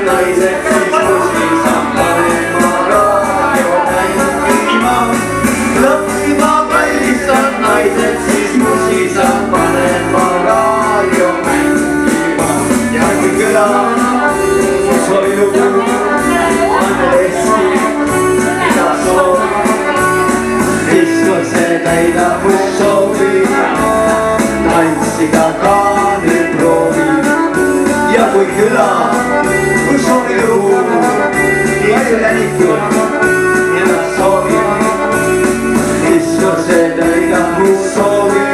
naised, siis musi saab panema raadio käima. Lapsi ma kallistan, naised, siis musi saab panema raadio mängima. Ja kui küla, kus oli lugu, on hästi, mida soovi. Istuse täidab kus soovi, tantsida ka nüüd proovi. Ja kui küla, kus oli lugu, palju länikud, mida soovi. Istuse täidab kus soovi,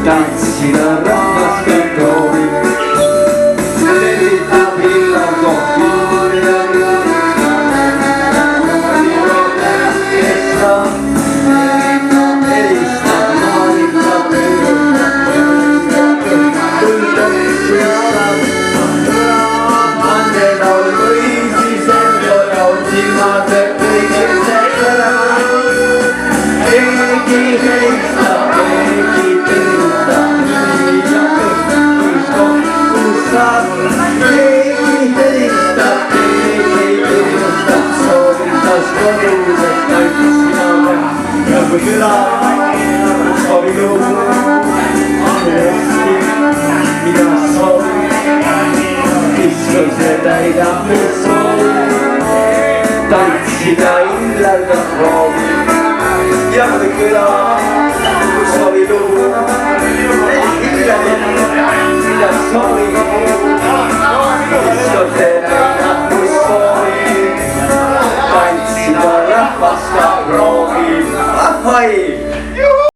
tantsida rahvas ka proovi. Levitab hillar kohvi. Kui küla, soovi lugu, on hästi, mida soovi. Istuse täidab nüüd soovi, tantsida illarga proovi. Ja kui küla, soovi lugu, mida soovi. Istuse täidab nüüd soovi, tantsida rahvas ka proovi. Ahoi!